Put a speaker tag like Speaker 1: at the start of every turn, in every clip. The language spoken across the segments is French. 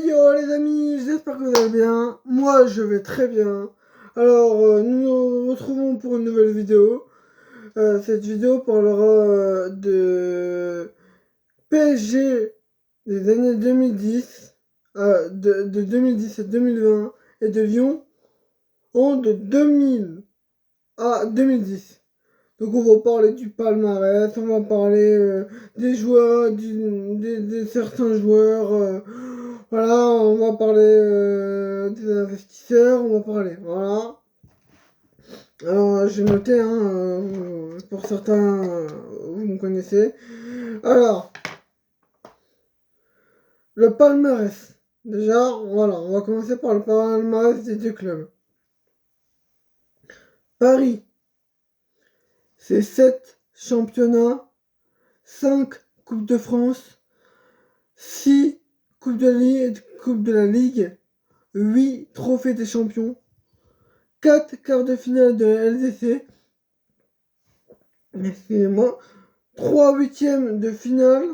Speaker 1: Yo les amis, j'espère que vous allez bien. Moi je vais très bien. Alors nous nous retrouvons pour une nouvelle vidéo. Cette vidéo parlera de PSG des années 2010, de 2010 à 2020 et de Lyon de 2000 à 2010. Donc on va parler du palmarès, on va parler des joueurs, des certains joueurs, voilà, on va parler des investisseurs, on va parler, voilà. Alors j'ai noté, hein, pour certains, vous me connaissez. Alors, le palmarès. Déjà, voilà, on va commencer par le palmarès des deux clubs. Paris, c'est 7 championnats, 5 Coupes de France, 6 Coupes de la Ligue, 8 trophées des champions, 4 quarts de finale de LDC, excusez-moi, 3 huitièmes de finale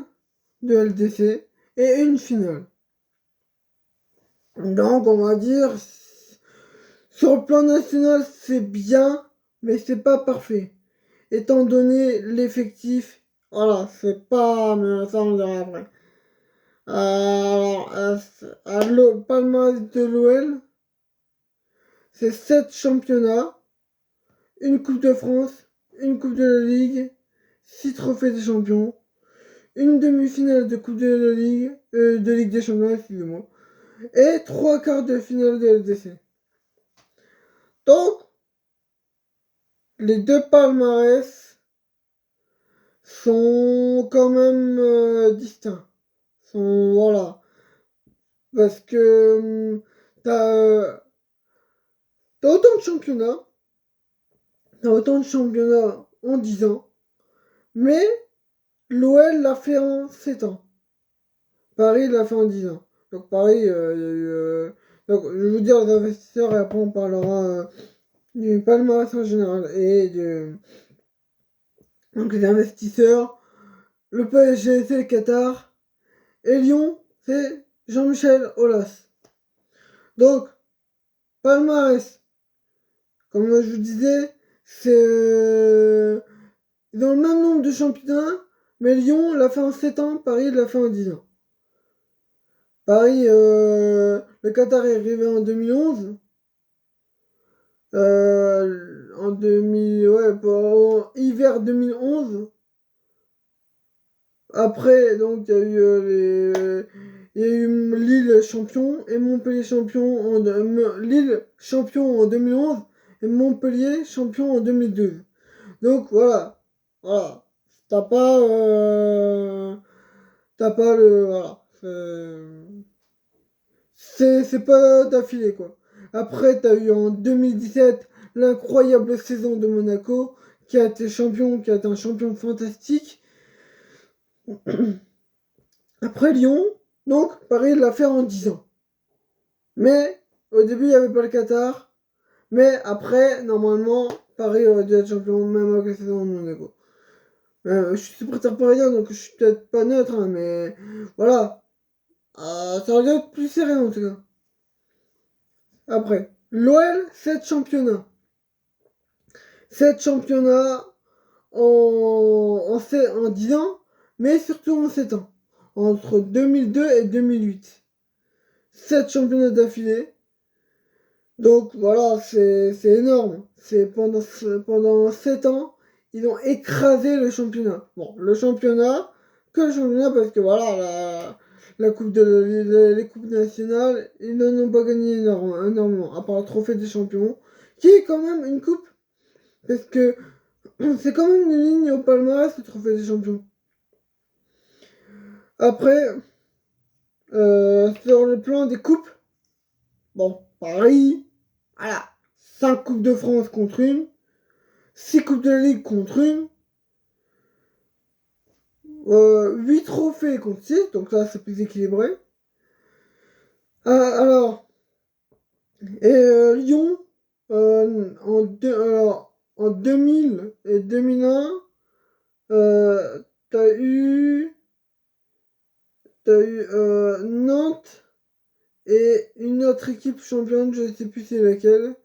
Speaker 1: de LDC et une finale. Donc on va dire, sur le plan national c'est bien, mais c'est pas parfait. Étant donné l'effectif, voilà, c'est pas, mais ça on verra après. Alors, palmarès de l'OL, c'est 7 championnats, une Coupe de France, une Coupe de la Ligue, 6 trophées des champions, une demi-finale de Coupe de la Ligue, de Ligue des Champions, excusez-moi, et 3 quarts de finale de LDC. Donc, les deux palmarès sont quand même distincts. Voilà. Parce que t'as autant de championnats, en 10 ans, mais l'OL l'a fait en 7 ans. Paris l'a fait en 10 ans. Donc Paris, il y a eu... donc je vais vous dire les investisseurs et après on parlera du palmarès en général. Donc les investisseurs, le PSG c'est le Qatar, et Lyon c'est Jean-Michel Aulas. Donc, palmarès, comme je vous disais, c'est... ils ont le même nombre de championnats, mais Lyon l'a fait en 7 ans, Paris l'a fait en 10 ans. Paris, le Qatar est arrivé en 2011. En 2000, ouais, pour hiver 2011. Après, donc, il y a eu Lille champion et Montpellier champion Lille champion en 2011 et Montpellier champion en 2012. Donc voilà, voilà. T'as pas, voilà. C'est pas d'affilée quoi. Après, t'as eu en 2017 l'incroyable saison de Monaco qui a été un champion fantastique. Après Lyon, donc Paris l'a fait en 10 ans. Mais au début, il n'y avait pas le Qatar. Mais après, normalement, Paris aurait dû être champion même avec la saison de Monaco. Je suis supporter parisien, donc je suis peut-être pas neutre, hein, mais voilà. Ça aurait dû être plus serré en tout cas. Après, l'OL, 7 championnats. 7 championnats en 10 ans, mais surtout en 7 ans. Entre 2002 et 2008. 7 championnats d'affilée. Donc voilà, c'est énorme. C'est pendant 7 ans, ils ont écrasé le championnat. Bon, le championnat, que le championnat, parce que voilà, la coupe les coupes nationales, ils n'en ont pas gagné énormément, à part le trophée des champions, qui est quand même une coupe, parce que c'est quand même une ligne au palmarès, le trophée des champions. Après, sur le plan des coupes, bon, Paris, voilà, 5 coupes de France contre une, 6 coupes de la Ligue contre une, 8 trophées contre 6, donc là c'est plus équilibré. Alors, et Lyon, en 2000 et 2001, t'as eu Nantes Et une autre équipe championne, je ne sais plus c'est laquelle.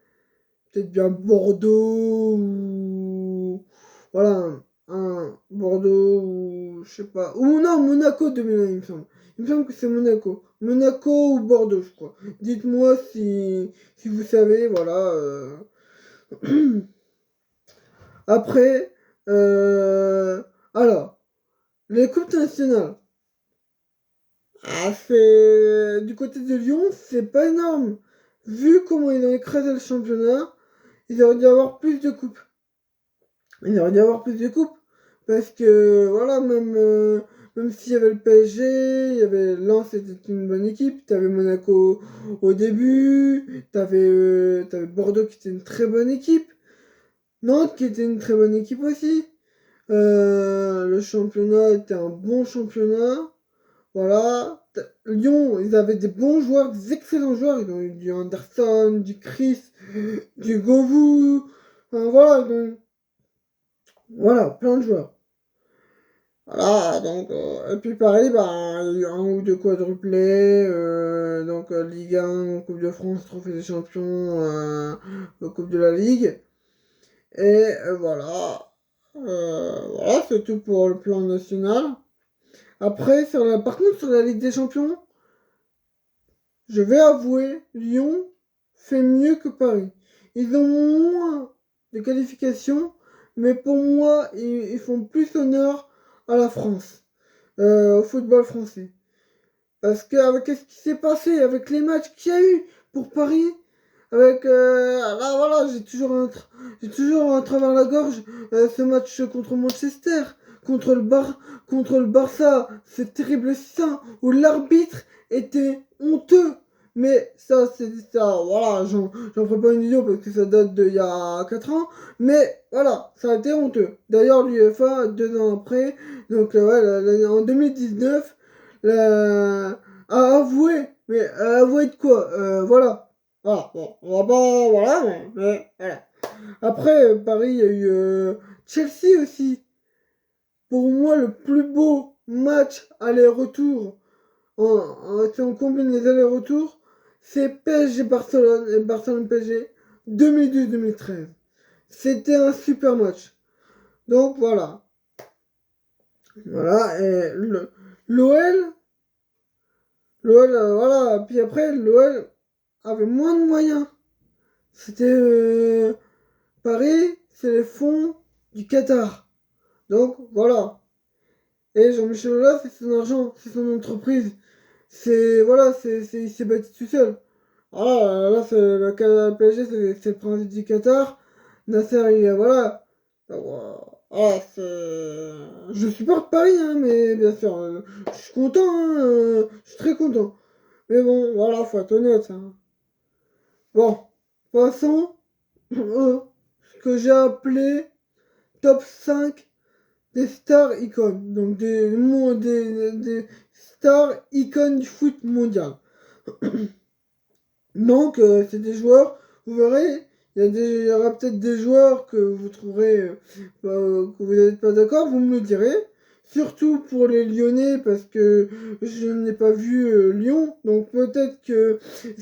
Speaker 1: Peut-être bien Bordeaux ou... Voilà, un Bordeaux ou... Je sais pas. Ou non, Monaco 2001, il me semble. Il me semble que c'est Monaco. Monaco ou Bordeaux, je crois. Dites-moi si vous savez, voilà. Après, alors, les coupes nationales. Ah, c'est... Du côté de Lyon, c'est pas énorme. Vu comment ils ont écrasé le championnat, il aurait dû avoir plus de coupes. Il aurait dû avoir plus de coupes. Parce que, voilà, même s'il y avait le PSG, il y avait Lens, c'était une bonne équipe. T'avais Monaco au début. T'avais Bordeaux qui était une très bonne équipe. Nantes qui était une très bonne équipe aussi. Le championnat était un bon championnat. Voilà. Lyon, ils avaient des bons joueurs, des excellents joueurs. Ils ont eu du Anderson, du Chris, du Govou. Enfin, voilà, voilà, plein de joueurs. Voilà, donc, et puis pareil, bah, il y a eu un ou deux quadruplés, donc Ligue 1, Coupe de France, Trophée des Champions, Coupe de la Ligue. Et voilà, voilà, c'est tout pour le plan national. Après, par contre, sur la Ligue des Champions, je vais avouer, Lyon fait mieux que Paris. Ils ont moins de qualifications, mais pour moi, ils font plus honneur à la France, au football français. Parce qu'avec ce qui s'est passé, avec les matchs qu'il y a eu pour Paris, avec là voilà, j'ai toujours à travers la gorge ce match contre Manchester, contre contre le Barça, ce terrible 6-1 où l'arbitre était honteux. Mais ça, c'est ça, voilà, j'en ferai pas une vidéo parce que ça date d'il y a 4 ans. Mais voilà, ça a été honteux. D'ailleurs, l'UEFA, 2 ans après, donc ouais, en 2019, a avoué, mais avoué de quoi voilà. Voilà, bon, on va pas, voilà, mais voilà. Après, Paris, il y a eu Chelsea aussi. Pour moi, le plus beau match aller-retour, si on combine les allers-retours, c'est PSG Barcelone et Barcelone PSG 2012-2013. C'était un super match. Donc voilà. Voilà, et l'OL, voilà, puis après, l'OL avait moins de moyens. C'était Paris, c'est les fonds du Qatar. Donc voilà. Et Jean-Michel Aulas, c'est son argent, c'est son entreprise. Il s'est bâti tout seul. Ah là, c'est le PSG, c'est le prince du Qatar. Nasser, il est, voilà. Ah, je supporte Paris, hein, mais bien sûr, je suis content, hein, je suis très content. Mais bon, voilà, faut être honnête. Hein. Bon, passons ce que j'ai appelé top 5 des stars icônes. Donc des stars icônes du foot mondial. Donc c'est des joueurs, vous verrez, il y aura peut-être des joueurs que vous trouverez que vous n'êtes pas d'accord, vous me le direz. Surtout pour les Lyonnais parce que je n'ai pas vu Lyon. Donc peut-être que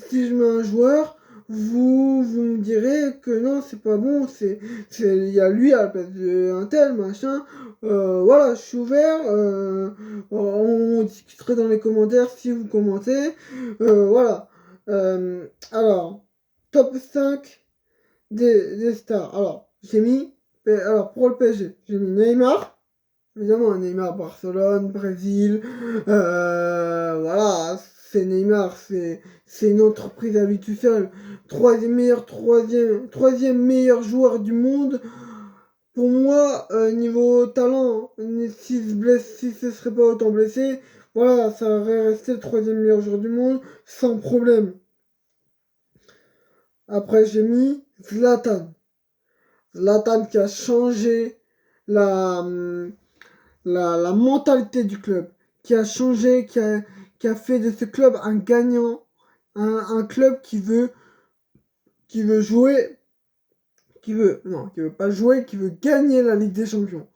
Speaker 1: si je mets un joueur, vous me direz que non, c'est pas bon, il y a lui à la place d'un tel, machin. Voilà, je suis ouvert. On discuterait dans les commentaires si vous commentez. Voilà. Alors, top 5 des stars. Alors, alors, pour le PSG, j'ai mis Neymar. Évidemment, Neymar, Barcelone, Brésil. Voilà, c'est Neymar, c'est une entreprise à lui tout seul. Troisième meilleur joueur du monde. Pour moi, niveau talent, s'il se blesse, si ce serait pas autant blessé, voilà, ça aurait resté le troisième meilleur joueur du monde, sans problème. Après, j'ai mis Zlatan. Zlatan qui a changé la, la mentalité du club, qui a changé, qui a fait de ce club un gagnant, un club qui veut jouer, non, qui veut pas jouer, qui veut gagner la Ligue des Champions.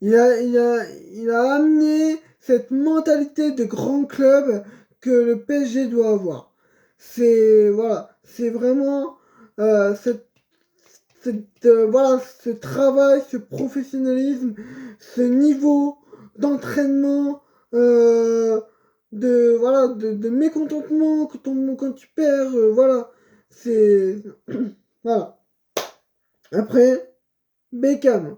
Speaker 1: Il a amené cette mentalité de grand club que le PSG doit avoir. c'est voilà, c'est vraiment voilà, ce travail, ce professionnalisme, ce niveau d'entraînement, de mécontentement quand tu perds, voilà, c'est voilà. Après, Beckham.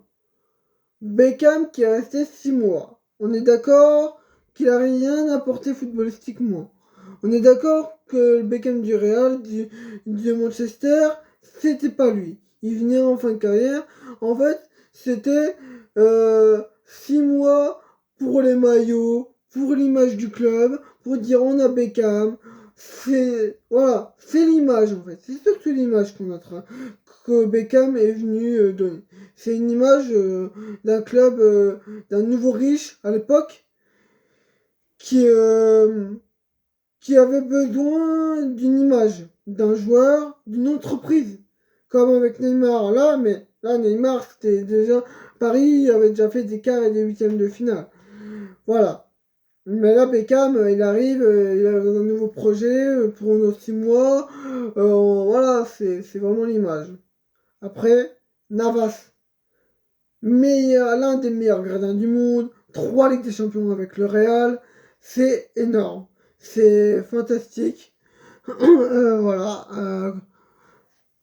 Speaker 1: Beckham qui est resté 6 mois. On est d'accord qu'il a rien apporté footballistiquement. On est d'accord que le Beckham du Real, de Manchester, c'était pas lui. Il venait en fin de carrière. En fait, c'était 6 mois pour les maillots, pour l'image du club, pour dire on a Beckham. C'est voilà, c'est l'image en fait. C'est surtout l'image que Beckham est venu donner. C'est une image d'un club, d'un nouveau riche à l'époque qui, euh, qui avait besoin d'une image, d'un joueur, d'une entreprise, comme avec Neymar là, mais là Neymar c'était déjà Paris avait déjà fait des quarts et des huitièmes de finale. Voilà. Mais là Beckham, il arrive, il a un nouveau projet pour nos 6 mois. Voilà, c'est vraiment l'image. Après, Navas, l'un des meilleurs gardiens du monde, 3 Ligues des Champions avec le Real, c'est énorme, c'est fantastique. Voilà,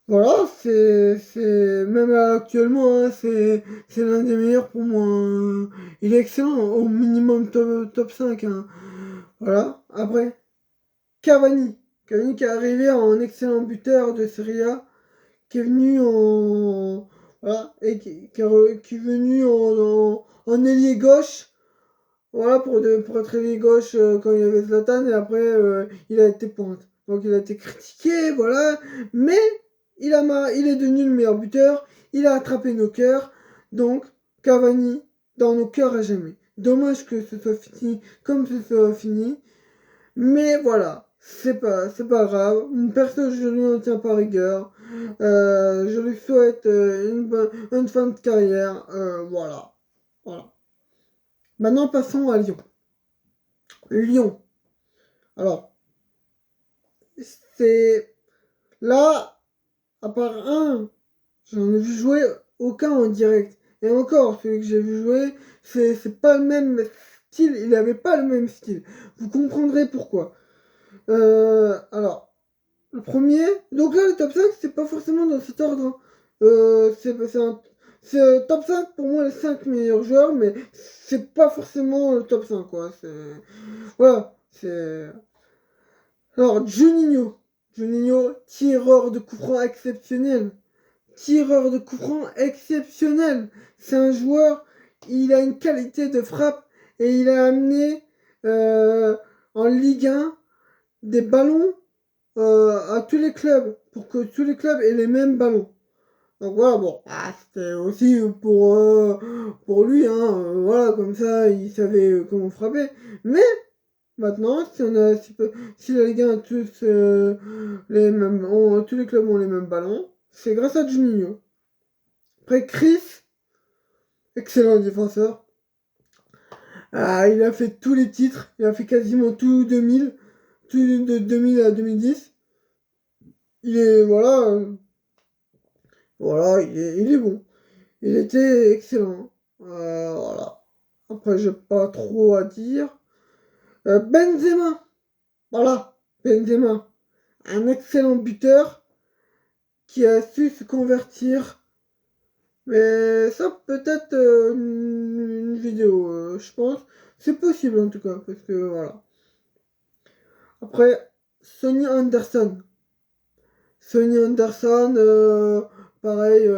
Speaker 1: voilà, c'est même actuellement, hein, c'est l'un des meilleurs pour moi, hein. Il est excellent, au minimum top 5, hein. Voilà, après, Cavani. Cavani qui est arrivé en excellent buteur de Serie A, qui est venu en voilà et qui est venu en ailier gauche, voilà, pour être ailier gauche quand il y avait Zlatan, et après il a été pointe, donc il a été critiqué, voilà, mais il est devenu le meilleur buteur, il a attrapé nos cœurs, donc Cavani dans nos cœurs à jamais. Dommage que ce soit fini comme ce soit fini, mais voilà, c'est pas grave. Perso, je lui en tiens pas rigueur. Je lui souhaite une fin de carrière. Voilà. Voilà. Maintenant, passons à Lyon. Lyon. Alors, c'est là, à part un, j'en ai vu jouer aucun en direct. Et encore, celui que j'ai vu jouer, c'est pas le même style. Il avait pas le même style. Vous comprendrez pourquoi. Alors, le premier, donc là, le top 5 c'est pas forcément dans cet ordre, hein. C'est top 5 pour moi, les 5 meilleurs joueurs, mais c'est pas forcément le top 5 quoi. Voilà, c'est. Alors, Juninho. Juninho, tireur de coup franc exceptionnel. Tireur de coup franc exceptionnel. C'est un joueur, il a une qualité de frappe et il a amené en Ligue 1 des ballons à tous les clubs, pour que tous les clubs aient les mêmes ballons. Donc voilà, bon, c'était aussi pour lui, hein, voilà, comme ça, il savait comment frapper. Mais maintenant, si la Ligue 1 a tous, tous les clubs ont les mêmes ballons, c'est grâce à Juninho. Après, Chris, excellent défenseur. Ah, il a fait tous les titres, il a fait quasiment tout 2000, tout de 2000 à 2010. Il est, voilà, voilà, il est bon. Il était excellent. Voilà. Après, j'ai pas trop à dire. Benzema. Voilà. Benzema. Un excellent buteur qui a su se convertir. Mais ça, peut-être une vidéo, je pense. C'est possible en tout cas, parce que voilà. Après, Sonny Anderson. Sonny Anderson, pareil,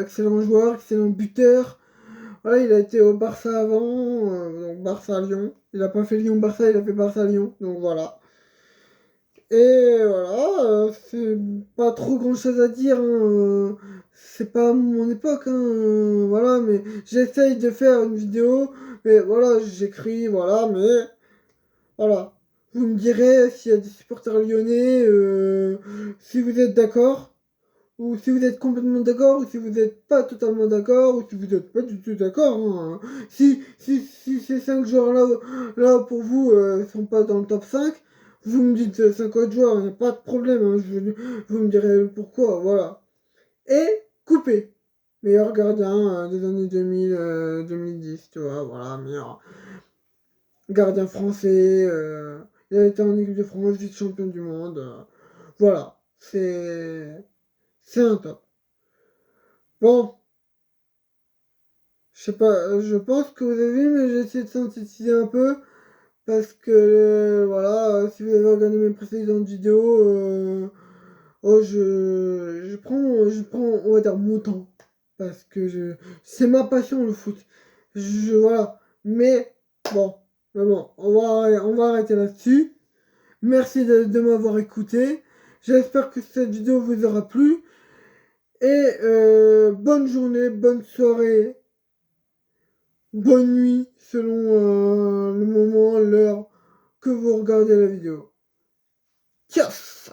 Speaker 1: excellent joueur, excellent buteur. Voilà, il a été au Barça avant, donc Barça-Lyon. Il a pas fait Lyon-Barça, il a fait Barça-Lyon, donc voilà. Et voilà, c'est pas trop grand chose à dire, hein, c'est pas mon époque, hein, voilà, mais j'essaye de faire une vidéo, mais voilà, j'écris, voilà, mais voilà. Vous me direz s'il y a des supporters lyonnais, si vous êtes d'accord, ou si vous êtes complètement d'accord, ou si vous n'êtes pas totalement d'accord, ou si vous n'êtes pas du tout d'accord, hein. Si ces 5 joueurs-là, là pour vous, sont pas dans le top 5, Vous me dites 50 joueurs, il n'y a pas de problème, hein, vous me direz pourquoi, voilà. Et coupé. Meilleur gardien des années 2000, 2010, tu vois, voilà, meilleur gardien français. Il a été en équipe de France, vice-champion du monde. Voilà, c'est un top. Bon, je sais pas, je pense que vous avez vu, mais j'ai essayé de synthétiser un peu. Parce que, voilà, si vous avez regardé mes précédentes vidéos, oh, je prends, on va dire, mon temps. Parce que c'est ma passion, le foot. Voilà. Bon, mais bon, on va arrêter là-dessus. Merci de m'avoir écouté. J'espère que cette vidéo vous aura plu. Et bonne journée, bonne soirée, bonne nuit, selon le moment, l'heure que vous regardez la vidéo. Tchaf!